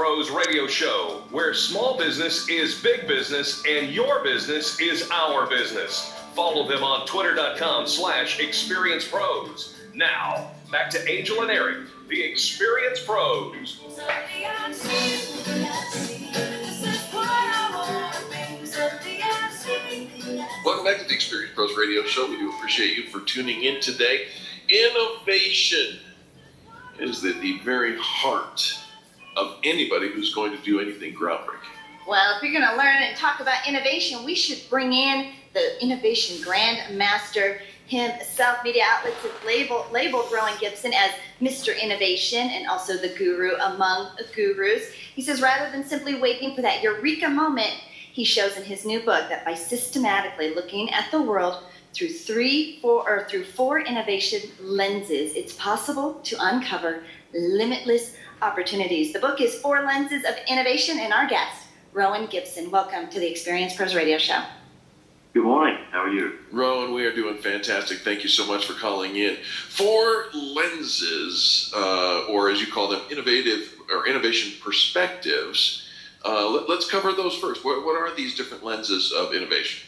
Pros Radio Show, where small business is big business and your business is our business. Follow them on twitter.com/experiencepros. Now, back to Angel and Eric, the Experience Pros. Welcome back to the Experience Pros Radio Show. We do appreciate you for tuning in today. Innovation is at the very heart of anybody who's going to do anything groundbreaking. Well, if you're going to learn and talk about innovation, we should bring in the innovation grandmaster himself. Media outlets have labeled Rowan Gibson as Mr. Innovation and also the guru among gurus. He says rather than simply waiting for that eureka moment, he shows in his new book that by systematically looking at the world through four innovation lenses, it's possible to uncover limitless opportunities. The book is Four Lenses of Innovation, and our guest, Rowan Gibson. Welcome to the Experience Pros Radio Show. Good morning. How are you? Rowan, we are doing fantastic. Thank you so much for calling in. Four lenses, or as you call them, innovative or innovation perspectives. Let's cover those first. What are these different lenses of innovation?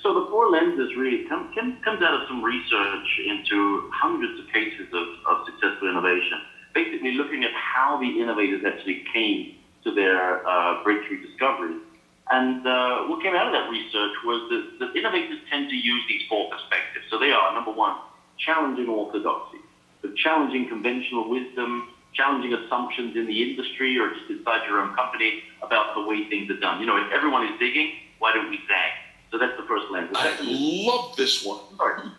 So the four lenses really comes out of some research into hundreds of cases of successful innovation. Basically looking at how the innovators actually came to their breakthrough discoveries. And what came out of that research was that innovators tend to use these four perspectives. So they are, number one, challenging orthodoxy. So challenging conventional wisdom, challenging assumptions in the industry or just inside your own company about the way things are done. You know, if everyone is digging, why don't we zag? So that's the first lens. I love this one. Sorry.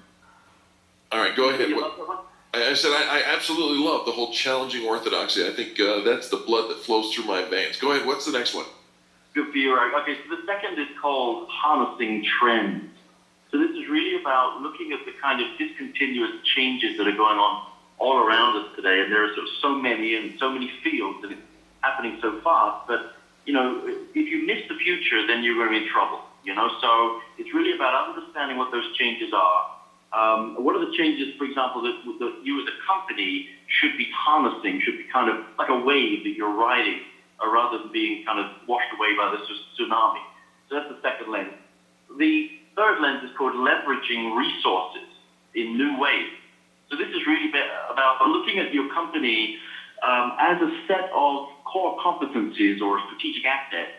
All right, go ahead. You love that one? I said I absolutely love the whole challenging orthodoxy. I think that's the blood that flows through my veins. Go ahead. What's the next one? Good for you, Eric. Okay, so the second is called harnessing trends. So this is really about looking at the kind of discontinuous changes that are going on all around us today. And there are so many in so many fields, and it's happening so fast. But, you know, if you miss the future, then you're going to be in trouble. You know, so it's really about understanding what those changes are. What are the changes, for example, that you as a company should be harnessing, should be kind of like a wave that you're riding, rather than being kind of washed away by this tsunami. So that's the second lens. The third lens is called leveraging resources in new ways. So this is really about looking at your company as a set of core competencies or strategic assets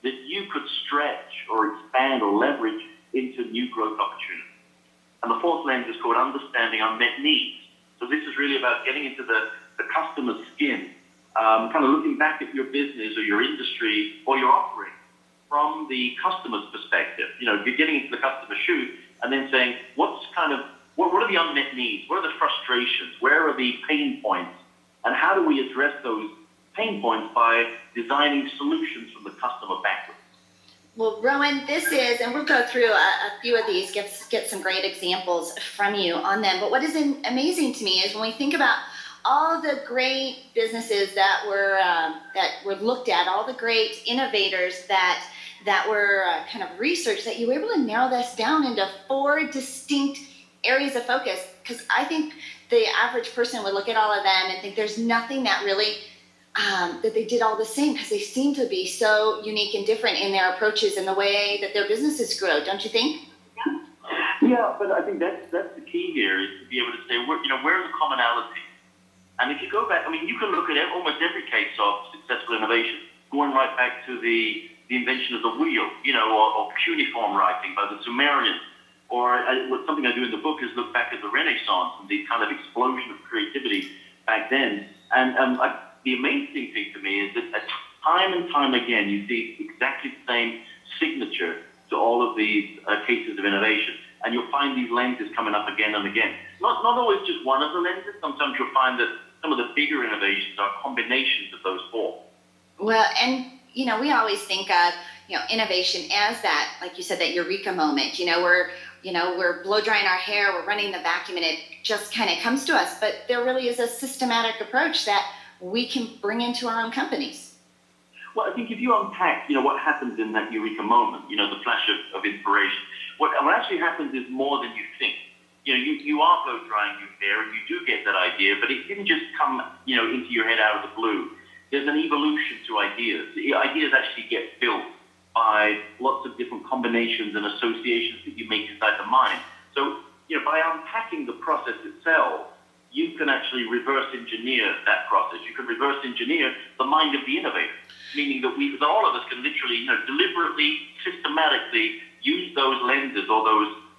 that you could stretch or expand or leverage into new growth opportunities. And the fourth lens is called understanding unmet needs. So this is really about getting into the customer's skin, kind of looking back at your business or your industry or your offering from the customer's perspective. You know, you're getting into the customer's shoes and then saying, what are the unmet needs? What are the frustrations? Where are the pain points? And how do we address those pain points by designing solutions from the customer backwards? Well, Rowan, this is, and we'll go through a few of these, get some great examples from you on them. But what is amazing to me is when we think about all the great businesses that were looked at, all the great innovators that were kind of researched, that you were able to narrow this down into four distinct areas of focus. Because I think the average person would look at all of them and think there's nothing that really that they did all the same, because they seem to be so unique and different in their approaches and the way that their businesses grow, don't you think? Yeah, but I think that's the key here, is to be able to say, where are the commonalities? And if you go back, I mean, you can look at almost every case of successful innovation, going right back to the invention of the wheel, or cuneiform writing by the Sumerians. Or something I do in the book is look back at the Renaissance and the kind of explosion of creativity back then. And the amazing thing to me is that time and time again, you see exactly the same signature to all of these cases of innovation. And you'll find these lenses coming up again and again. Not always just one of the lenses. Sometimes you'll find that some of the bigger innovations are combinations of those four. Well, and, we always think of, innovation as that, like you said, that eureka moment. We're blow drying our hair, we're running the vacuum, and it just kind of comes to us. But there really is a systematic approach that we can bring into our own companies. Well, I think if you unpack, what happens in that eureka moment, the flash of inspiration, what actually happens is more than you think. You are blow drying your hair and you do get that idea, but it didn't just come, into your head out of the blue. there's an evolution to ideas. The ideas actually get built by lots of different combinations and associations that you make inside the mind. So, by unpacking the process itself, you can actually reverse engineer that process. You can reverse engineer the mind of the innovator, meaning that all of us can literally, deliberately, systematically use those lenses or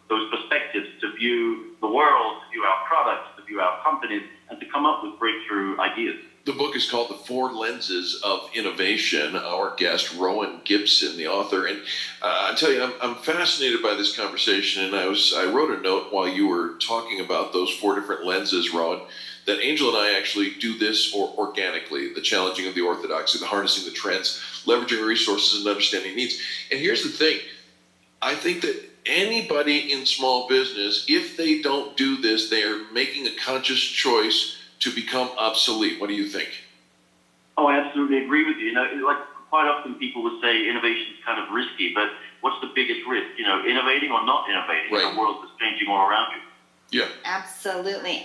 those perspectives to view the world, to view our products, to view our companies, and to come up with breakthrough ideas. The book is called The Four Lenses of Innovation. Our guest, Rowan Gibson, the author. And I tell you, I'm fascinated by this conversation. And I wrote a note while you were talking about those four different lenses, Rowan, that Angel and I actually do this organically, the challenging of the orthodoxy, the harnessing the trends, leveraging resources and understanding needs. And here's the thing. I think that anybody in small business, if they don't do this, they are making a conscious choice to become obsolete. What do you think? Oh, I absolutely agree with you. Like quite often people would say innovation is kind of risky, but what's the biggest risk? Innovating or not innovating in a world that's changing all around you? Yeah. Absolutely.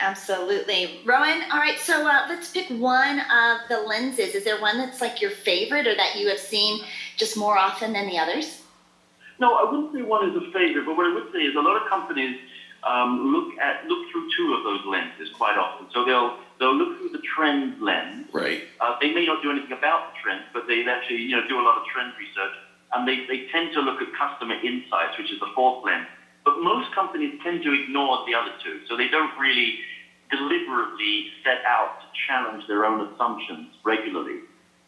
Rowan, all right, so let's pick one of the lenses. Is there one that's like your favorite or that you have seen just more often than the others? No, I wouldn't say one is a favorite, but what I would say is a lot of companies look through two of those lenses quite often. So they'll look through the trend lens. Right. They may not do anything about the trends, but they actually do a lot of trend research, and they tend to look at customer insights, which is the fourth lens. But most companies tend to ignore the other two, so they don't really deliberately set out to challenge their own assumptions regularly,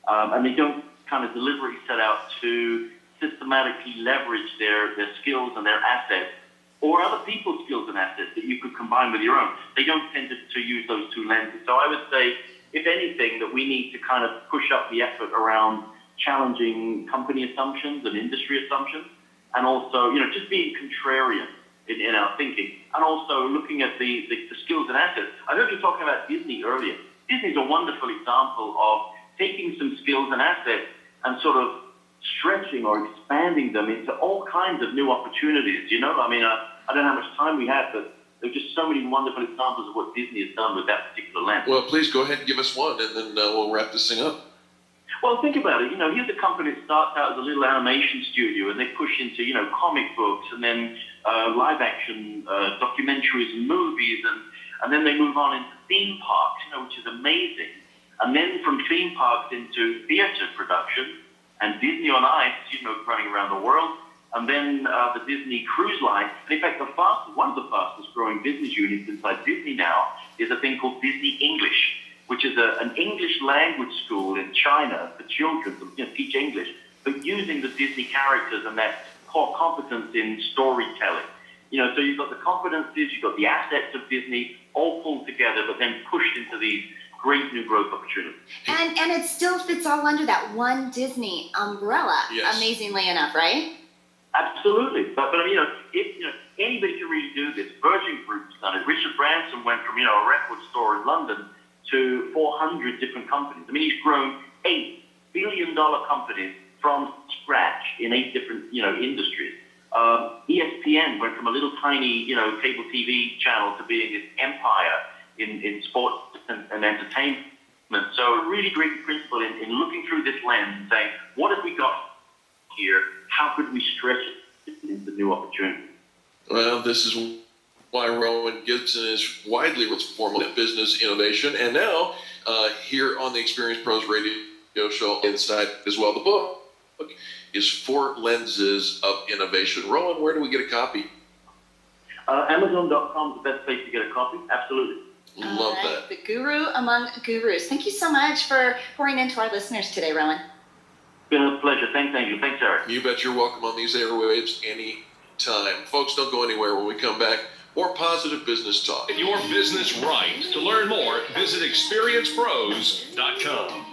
and they don't kind of deliberately set out to systematically leverage their skills and their assets, or other people's skills and assets that you could combine with your own. They don't tend to use those two lenses. So I would say, if anything, that we need to kind of push up the effort around challenging company assumptions and industry assumptions, and also, just being contrarian in our thinking, and also looking at the skills and assets. I heard you talking about Disney earlier. Disney's a wonderful example of taking some skills and assets and sort of stretching or expanding them into all kinds of new opportunities. I don't know how much time we have, but there's just so many wonderful examples of what Disney has done with that particular lens. Well, please go ahead and give us one, and then we'll wrap this thing up. Well, think about it. Here's a company that starts out as a little animation studio, and they push into, comic books, and then live action documentaries and movies, and then they move on into theme parks, which is amazing. And then from theme parks into theater production, and Disney on Ice, running around the world, and then the Disney Cruise Line. And in fact, one of the fastest growing business units inside Disney now is a thing called Disney English, which is an English language school in China for children to teach English, but using the Disney characters and that core competence in storytelling. So you've got the competencies, you've got the assets of Disney all pulled together, but then pushed into these great new growth opportunities. And it still fits all under that one Disney umbrella, yes. Amazingly enough, right? Absolutely. But if anybody can really do this. Virgin Group's done it. Richard Branson went from a record store in London to 400 different companies. He's grown $8 billion companies from scratch in 8 different industries. ESPN went from a little tiny cable TV channel to being this empire in sports and entertainment. So a really great principle in looking through this lens and saying, what have we got here? How could we stretch it into new opportunities? Well, this is why Rowan Gibson is widely formal in business innovation. And now, here on the Experience Pros radio show inside as well, the book is Four Lenses of Innovation. Rowan, where do we get a copy? Amazon.com is the best place to get a copy. Absolutely. Love that. The guru among gurus. Thank you so much for pouring into our listeners today, Rowan. It's been a pleasure. Thanks, Angel. Thanks, Eric. You bet you're welcome on these airwaves anytime. Folks, don't go anywhere. When we come back, more positive business talk. Get your business right. To learn more, visit experiencepros.com.